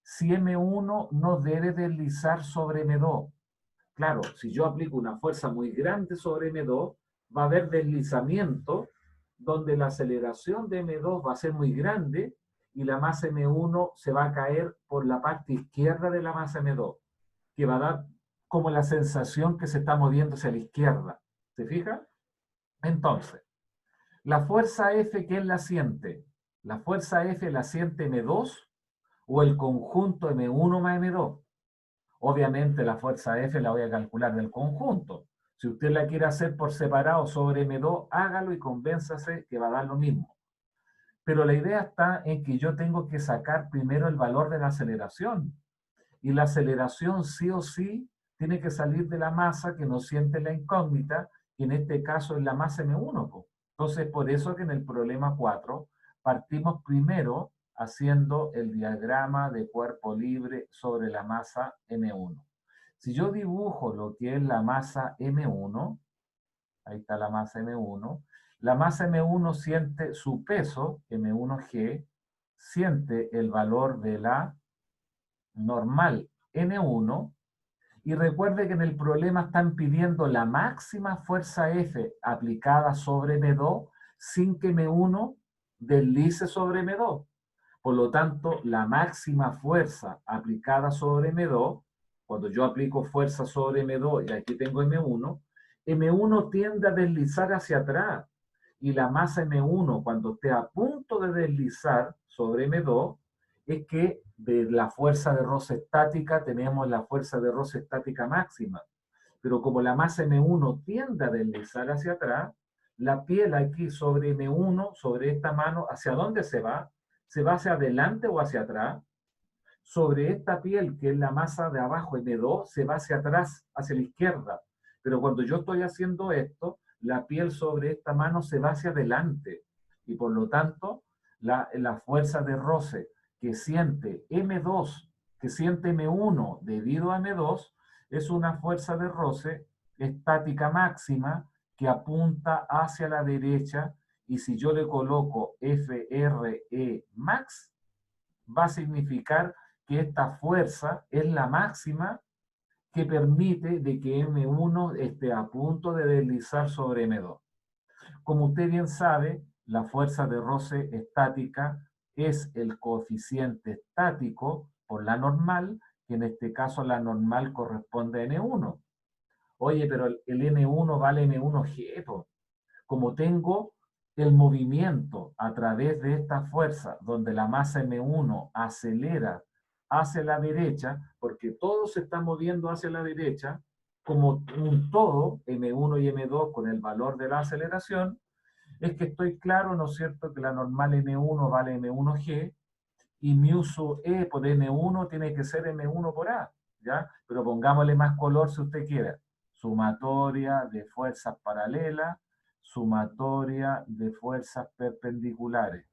si M1 no debe deslizar sobre M2. Claro, si yo aplico una fuerza muy grande sobre M2, va a haber deslizamiento donde la aceleración de M2 va a ser muy grande y la masa M1 se va a caer por la parte izquierda de la masa M2, que va a dar como la sensación que se está moviendo hacia la izquierda. ¿Se fija? Entonces, la fuerza F, ¿quién la siente? ¿La fuerza F la siente M2 o el conjunto M1 más M2? Obviamente la fuerza F la voy a calcular del conjunto. Si usted la quiere hacer por separado sobre M2, hágalo y convénzase que va a dar lo mismo. Pero la idea está en que yo tengo que sacar primero el valor de la aceleración. Y la aceleración sí o sí tiene que salir de la masa que nos siente la incógnita, que en este caso es la masa M1. Entonces, por eso que en el problema 4 partimos primero haciendo el diagrama de cuerpo libre sobre la masa M1. Si yo dibujo lo que es la masa M1, ahí está la masa M1, la masa M1 siente su peso, M1G, siente el valor de la normal N1, y recuerde que en el problema están pidiendo la máxima fuerza F aplicada sobre M2 sin que M1 deslice sobre M2. Por lo tanto, la máxima fuerza aplicada sobre M2, cuando yo aplico fuerza sobre M2 y aquí tengo M1, M1 tiende a deslizar hacia atrás y la masa M1 cuando esté a punto de deslizar sobre M2 es que de la fuerza de roce estática tenemos la fuerza de roce estática máxima. Pero como la masa M1 tiende a deslizar hacia atrás, la piel aquí sobre M1, sobre esta mano, ¿hacia dónde se va? ¿Se va hacia adelante o hacia atrás? Sobre esta piel, que es la masa de abajo, M2, se va hacia atrás, hacia la izquierda. Pero cuando yo estoy haciendo esto, la piel sobre esta mano se va hacia adelante. Y por lo tanto, la fuerza de roce que siente M2, que siente M1 debido a M2, es una fuerza de roce estática máxima que apunta hacia la derecha, y si yo le coloco FRE max, va a significar que esta fuerza es la máxima que permite de que M1 esté a punto de deslizar sobre M2. Como usted bien sabe, la fuerza de roce estática es el coeficiente estático por la normal, que en este caso la normal corresponde a N1. Oye, pero el N1 vale N1G. Como tengo el movimiento a través de esta fuerza, donde la masa M1 acelera hacia la derecha, porque todo se está moviendo hacia la derecha, como un todo, M1 y M2 con el valor de la aceleración, es que estoy claro, ¿no es cierto?, que la normal N1 vale M1G, y mu sub E por N1 tiene que ser M1 por A, ¿ya? Pero pongámosle más color si usted quiere. Sumatoria de fuerzas paralelas, sumatoria de fuerzas perpendiculares.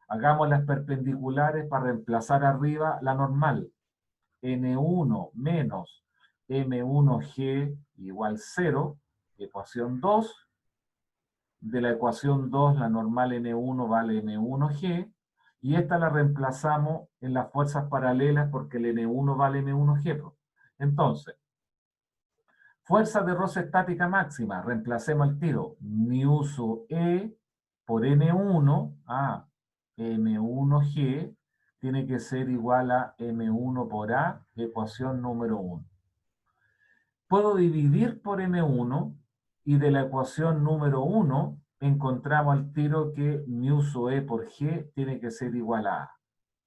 Hagamos las perpendiculares para reemplazar arriba la normal. N1 menos M1G igual 0, ecuación 2. De la ecuación 2, la normal N1 vale M1G, y esta la reemplazamos en las fuerzas paralelas porque el N1 vale M1G. Entonces, fuerza de roce estática máxima, reemplacemos el tiro, mu sub E por N1, M1G, tiene que ser igual a M1 por A, ecuación número 1. Puedo dividir por M1, y de la ecuación número 1 encontramos al tiro que mu sub E por G tiene que ser igual a A.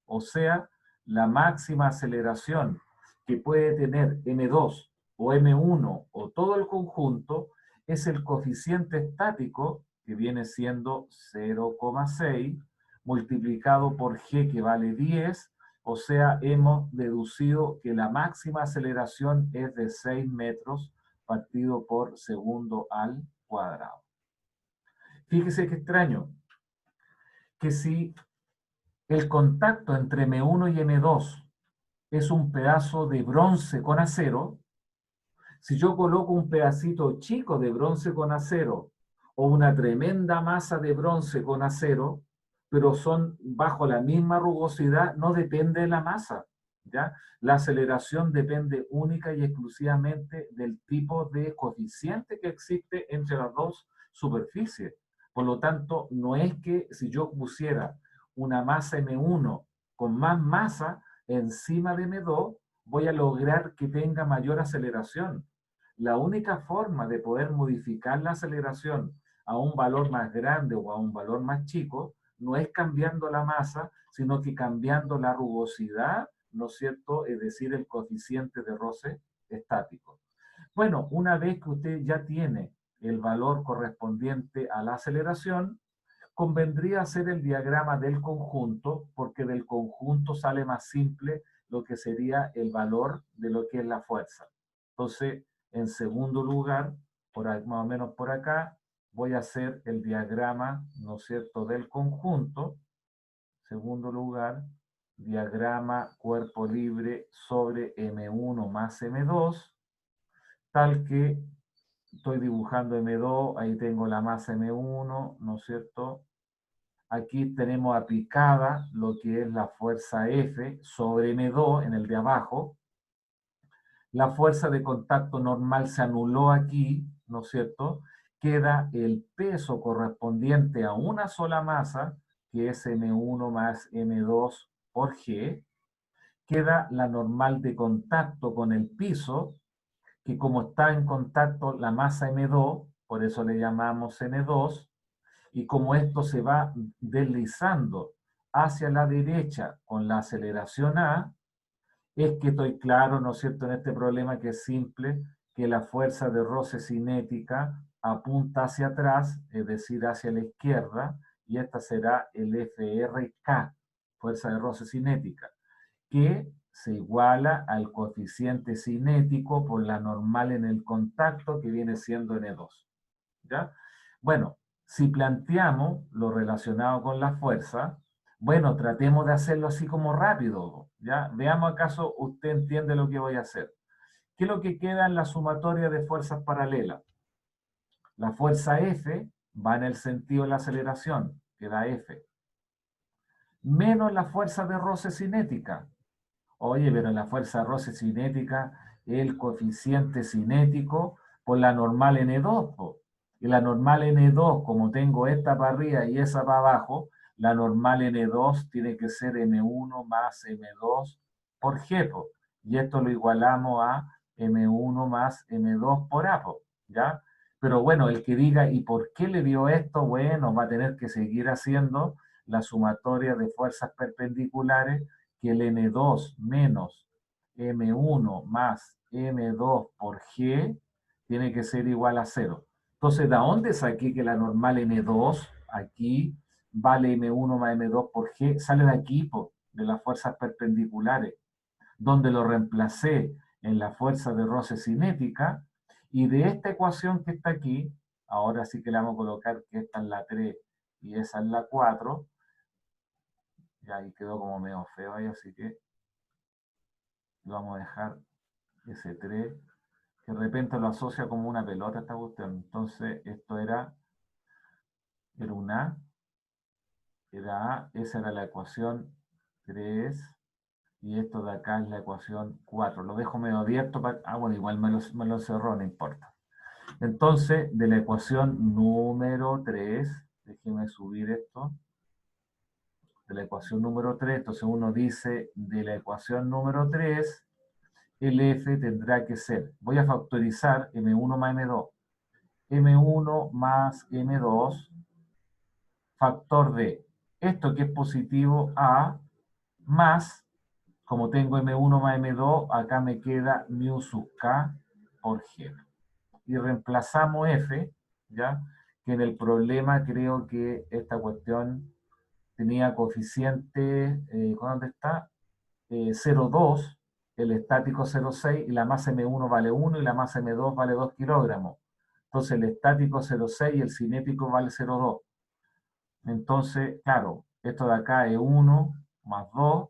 O sea, la máxima aceleración que puede tener M2 o M1 o todo el conjunto es el coeficiente estático, que viene siendo 0,6, multiplicado por G, que vale 10, o sea, hemos deducido que la máxima aceleración es de 6 metros partido por segundo al cuadrado. Fíjese qué extraño, que si el contacto entre M1 y M2 es un pedazo de bronce con acero, si yo coloco un pedacito chico de bronce con acero o una tremenda masa de bronce con acero, pero son bajo la misma rugosidad, no depende de la masa, ¿ya? La aceleración depende única y exclusivamente del tipo de coeficiente que existe entre las dos superficies. Por lo tanto, no es que si yo pusiera una masa M1 con más masa encima de M2, voy a lograr que tenga mayor aceleración. La única forma de poder modificar la aceleración a un valor más grande o a un valor más chico no es cambiando la masa, sino que cambiando la rugosidad, ¿no es cierto?, es decir, el coeficiente de roce estático. Bueno, una vez que usted ya tiene el valor correspondiente a la aceleración, convendría hacer el diagrama del conjunto, porque del conjunto sale más simple lo que sería el valor de lo que es la fuerza. Entonces, en segundo lugar, por ahí, más o menos por acá, voy a hacer el diagrama, ¿no es cierto?, del conjunto. Segundo lugar, diagrama cuerpo libre sobre M1 más M2, tal que estoy dibujando M2, ahí tengo la masa M1, ¿no es cierto? Aquí tenemos aplicada lo que es la fuerza F sobre M2 en el de abajo. La fuerza de contacto normal se anuló aquí, ¿no es cierto? Queda el peso correspondiente a una sola masa, que es M1 más M2 por G. Queda la normal de contacto con el piso, que como está en contacto la masa M2, por eso le llamamos N2, y como esto se va deslizando hacia la derecha con la aceleración A, es que estoy claro, ¿no es cierto?, en este problema que es simple, que la fuerza de roce cinética apunta hacia atrás, es decir, hacia la izquierda, y esta será el FRK, fuerza de roce cinética, que se iguala al coeficiente cinético por la normal en el contacto, que viene siendo N2. ¿Ya? Bueno, si planteamos lo relacionado con la fuerza, bueno, tratemos de hacerlo así como rápido, ¿ya? Veamos acaso usted entiende lo que voy a hacer. ¿Qué es lo que queda en la sumatoria de fuerzas paralelas? La fuerza F va en el sentido de la aceleración, queda F, menos la fuerza de roce cinética. Oye, pero la fuerza de roce cinética es el coeficiente cinético por la normal N2, po. Y la normal N2, como tengo esta para arriba y esa para abajo, la normal N2 tiene que ser M1 más M2 por G, po. Y esto lo igualamos a M1 más M2 por A, po, ¿ya? Pero bueno, el que diga, ¿y por qué le dio esto? Bueno, va a tener que seguir haciendo la sumatoria de fuerzas perpendiculares, que el N2 menos M1 más M2 por G tiene que ser igual a 0. Entonces, ¿de dónde saqué que la normal N2 aquí vale M1 más M2 por G? Sale de aquí, de las fuerzas perpendiculares, donde lo reemplacé en la fuerza de roce cinética, y de esta ecuación que está aquí, ahora sí que le vamos a colocar que esta es la 3 y esa es la 4, y ahí quedó como medio feo ahí, así que lo vamos a dejar ese 3, que de repente lo asocia como una pelota esta cuestión. Entonces, esto era un A, era A, esa era la ecuación 3, y esto de acá es la ecuación 4. Lo dejo medio abierto para... Ah, bueno, igual me lo cerró, no importa. Entonces, de la ecuación número 3, déjeme subir esto, de la ecuación número 3, entonces uno dice, de la ecuación número 3, el F tendrá que ser, voy a factorizar M1 más M2, M1 más M2, factor de esto que es positivo A, más, como tengo M1 más M2, acá me queda mu sub K por G. Y reemplazamos F, ¿ya? Que en el problema creo que esta cuestión tenía coeficiente, ¿dónde está? 0,2, el estático 0,6, y la masa M1 vale 1 y la masa M2 vale 2 kilogramos. Entonces el estático 0,6 y el cinético vale 0,2. Entonces, claro, esto de acá es 1 más 2,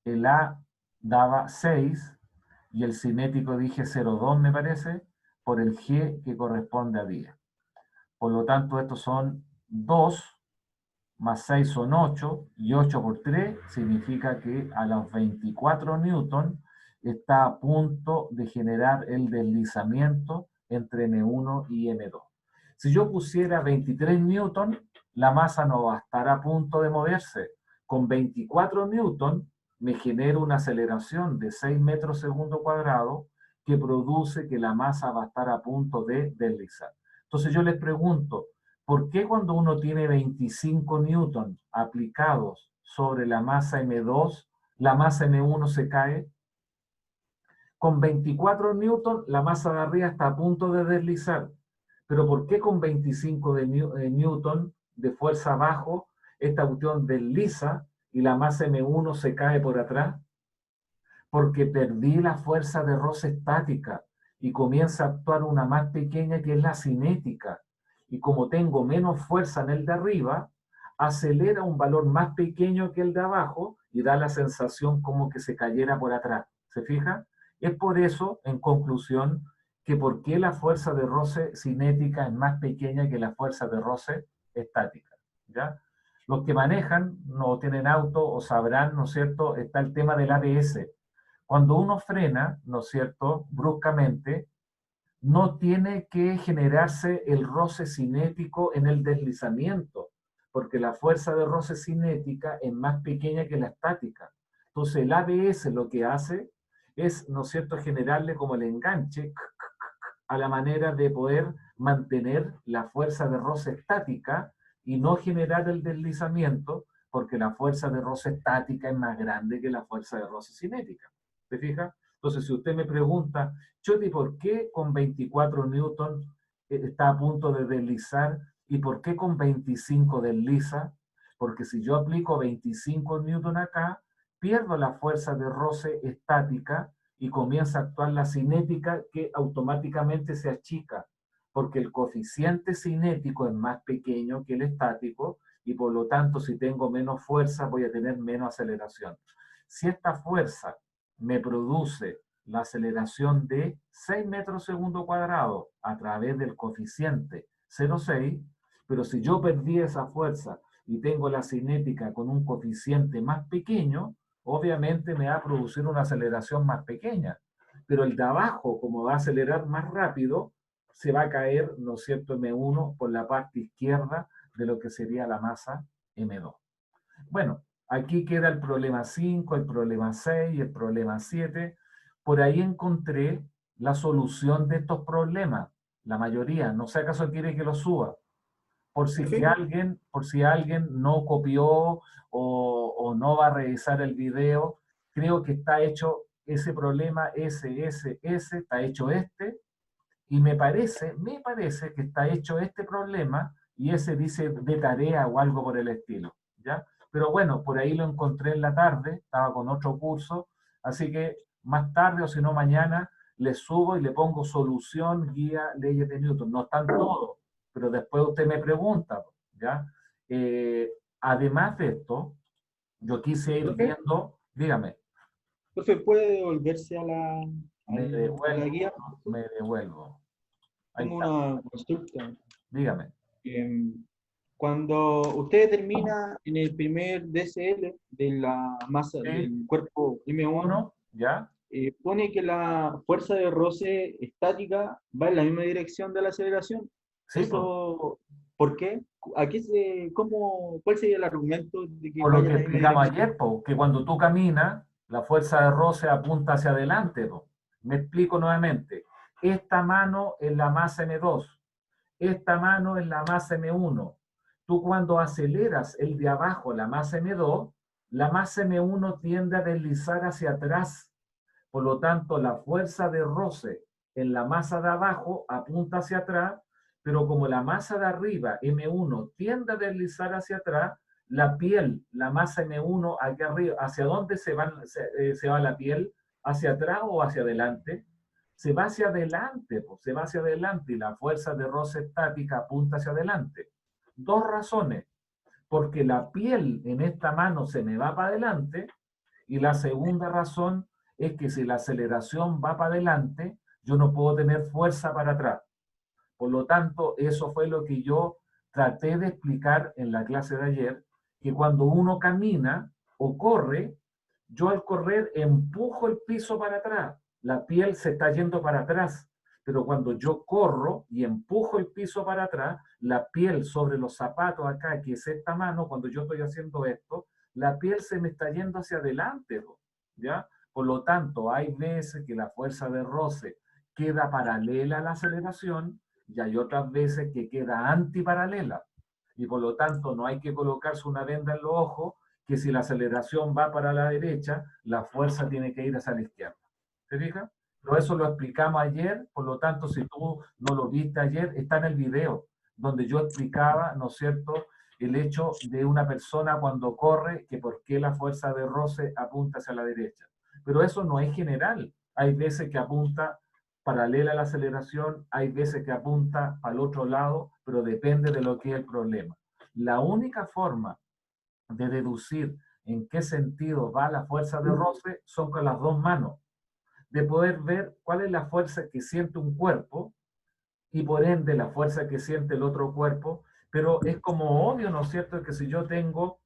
el A daba 6, y el cinético dije 0,2 me parece, por el G que corresponde a 10. Por lo tanto, estos son 2, más 6 son 8, y 8 por 3 significa que a los 24 newton está a punto de generar el deslizamiento entre M1 y M2. Si yo pusiera 23 newton, la masa no va a estar a punto de moverse. Con 24 newton me genera una aceleración de 6 metros segundo cuadrado que produce que la masa va a estar a punto de deslizar. Entonces yo les pregunto, ¿por qué cuando uno tiene 25 newton aplicados sobre la masa M2, la masa M1 se cae? Con 24 newton la masa de arriba está a punto de deslizar. Pero ¿por qué con 25 de newton de fuerza abajo esta cuestión desliza y la masa M1 se cae por atrás? Porque perdí la fuerza de roce estática y comienza a actuar una más pequeña que es la cinética. Y como tengo menos fuerza en el de arriba, acelera un valor más pequeño que el de abajo y da la sensación como que se cayera por atrás. ¿Se fija? Es por eso, en conclusión, que por qué la fuerza de roce cinética es más pequeña que la fuerza de roce estática. ¿Ya? Los que manejan, no tienen auto o sabrán, ¿no es cierto?, está el tema del ABS. Cuando uno frena, ¿no es cierto?, bruscamente, no tiene que generarse el roce cinético en el deslizamiento, porque la fuerza de roce cinética es más pequeña que la estática. Entonces el ABS lo que hace es, ¿no es cierto?, generarle como el enganche a la manera de poder mantener la fuerza de roce estática y no generar el deslizamiento, porque la fuerza de roce estática es más grande que la fuerza de roce cinética. ¿Te fijas? Entonces, si usted me pregunta, Choti, ¿por qué con 24 newton está a punto de deslizar. ¿Y por qué con 25 desliza? Porque si yo aplico 25 newton acá, pierdo la fuerza de roce estática y comienza a actuar la cinética, que automáticamente se achica, porque el coeficiente cinético es más pequeño que el estático, y por lo tanto, si tengo menos fuerza, voy a tener menos aceleración. Si esta fuerza me produce la aceleración de 6 metros segundo cuadrado a través del coeficiente 0,6, pero si yo perdí esa fuerza y tengo la cinética con un coeficiente más pequeño, obviamente me va a producir una aceleración más pequeña. Pero el de abajo, como va a acelerar más rápido, se va a caer, ¿no es cierto?, M1 por la parte izquierda de lo que sería la masa M2. Bueno, aquí queda el problema 5, el problema 6 y el problema 7. Por ahí encontré la solución de estos problemas. La mayoría, no sé acaso quiere que lo suba. Por si alguien no copió o no va a revisar el video, creo que está hecho ese problema, ese, está hecho este, y me parece que está hecho este problema, y ese dice de tarea o algo por el estilo, ¿ya? Pero bueno, por ahí lo encontré en la tarde, estaba con otro curso, así que más tarde o si no mañana le subo y le pongo solución, guía, leyes de Newton. No están todos, pero después usted me pregunta, ¿ya? Además de esto, yo quise ir viendo, dígame. Profe, ¿puede devolverse a Me la guía? devuelvo. Ahí Tengo está. una consulta. Dígame. Cuando usted determina en el primer DCL de la masa Sí. del cuerpo M1, Uno, ¿ya? pone que la fuerza de roce estática va en la misma dirección de la aceleración. Sí, Eso, ¿por qué? ¿Cuál sería el argumento de que por lo vaya que en la misma explicamos dirección? ayer, po, que cuando tú caminas, la fuerza de roce apunta hacia adelante. Po. Me explico nuevamente. Esta mano es la masa M2, esta mano es la masa M1. Tú cuando aceleras el de abajo, la masa M2, la masa M1 tiende a deslizar hacia atrás. Por lo tanto, la fuerza de roce en la masa de abajo apunta hacia atrás, pero como la masa de arriba, M1, tiende a deslizar hacia atrás, la piel, la masa M1 aquí arriba, ¿hacia dónde se va la piel? ¿Hacia atrás o hacia adelante? Se va hacia adelante, pues, se va hacia adelante y la fuerza de roce estática apunta hacia adelante. Dos razones. Porque la piel en esta mano se me va para adelante, y la segunda razón es que si la aceleración va para adelante, yo no puedo tener fuerza para atrás. Por lo tanto, eso fue lo que yo traté de explicar en la clase de ayer, que cuando uno camina o corre, yo al correr empujo el piso para atrás, la piel se está yendo para atrás, pero cuando yo corro y empujo el piso para atrás, la piel sobre los zapatos acá, que es esta mano, cuando yo estoy haciendo esto, la piel se me está yendo hacia adelante, ¿ya? Por lo tanto, hay veces que la fuerza de roce queda paralela a la aceleración y hay otras veces que queda antiparalela. Y por lo tanto, no hay que colocarse una venda en los ojos que si la aceleración va para la derecha, la fuerza tiene que ir hacia la izquierda. ¿Se fija? Pero eso lo explicamos ayer, por lo tanto, si tú no lo viste ayer, está en el video, donde yo explicaba, ¿no es cierto?, el hecho de una persona cuando corre, que por qué la fuerza de roce apunta hacia la derecha. Pero eso no es general. Hay veces que apunta paralela a la aceleración, hay veces que apunta al otro lado, pero depende de lo que es el problema. La única forma de deducir en qué sentido va la fuerza de roce son con las dos manos, de poder ver cuál es la fuerza que siente un cuerpo y por ende la fuerza que siente el otro cuerpo, pero es como obvio, ¿no es cierto?, que si yo tengo,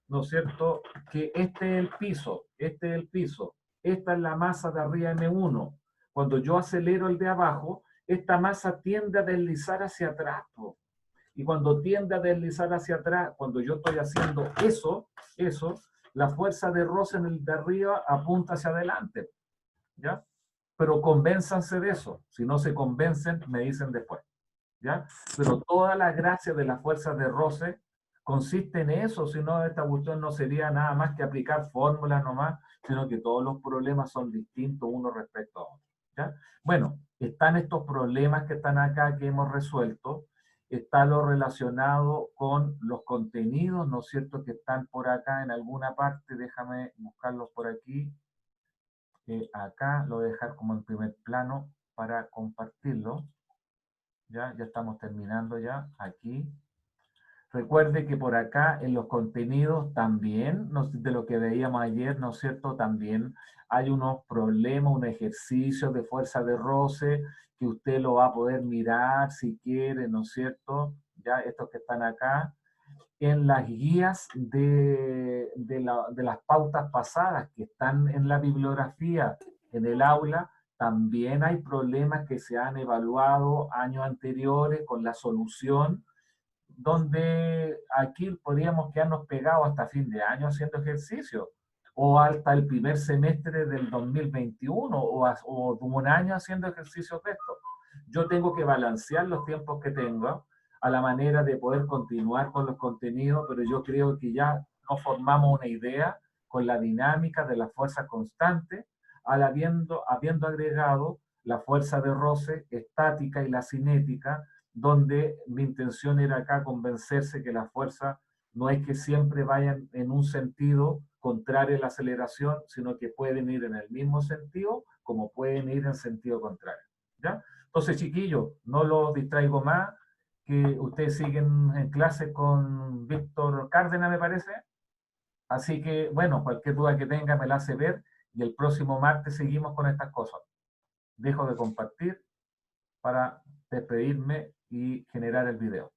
¿no es cierto?, que este es el piso, esta es la masa de arriba M1, cuando yo acelero el de abajo, esta masa tiende a deslizar hacia atrás, y cuando tiende a deslizar hacia atrás, cuando yo estoy haciendo eso, la fuerza de roce en el de arriba apunta hacia adelante, ¿ya? Pero convénzanse de eso. Si no se convencen, me dicen después, ¿ya? Pero toda la gracia de la fuerza de roce consiste en eso, si no, esta cuestión no sería nada más que aplicar fórmulas nomás, sino que todos los problemas son distintos uno respecto a otro. ¿Ya? Bueno, están estos problemas que están acá que hemos resuelto, está lo relacionado con los contenidos, ¿no es cierto?, que están por acá en alguna parte, déjame buscarlos por aquí, acá lo voy a dejar como en primer plano para compartirlo, ya estamos terminando ya, aquí. Recuerde que por acá en los contenidos también, de lo que veíamos ayer, ¿no es cierto?, también hay unos problemas, un ejercicio de fuerza de roce, que usted lo va a poder mirar si quiere, ¿no es cierto?, ya estos que están acá, en las guías de las pautas pasadas que están en la bibliografía, en el aula, también hay problemas que se han evaluado años anteriores con la solución, donde aquí podríamos quedarnos pegados hasta fin de año haciendo ejercicio, o hasta el primer semestre del 2021, o un año haciendo ejercicios de esto. Yo tengo que balancear los tiempos que tengo a la manera de poder continuar con los contenidos, pero yo creo que ya nos formamos una idea con la dinámica de la fuerza constante, habiendo agregado la fuerza de roce estática y la cinética, donde mi intención era acá convencerse que la fuerza no es que siempre vayan en un sentido contrario a la aceleración, sino que pueden ir en el mismo sentido como pueden ir en sentido contrario. ¿Ya? Entonces, chiquillos, no los distraigo más, que ustedes siguen en clase con Víctor Cárdenas, me parece. Así que, bueno, cualquier duda que tenga me la hace ver y el próximo martes seguimos con estas cosas. Dejo de compartir para despedirme y generar el video.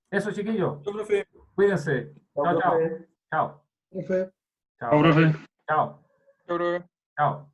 Eso, chiquillos. Chao, profe. Cuídense. Chao, chao. Chao. Profe. Chao. Chao, profe. Chao. Chao, profe. Chao.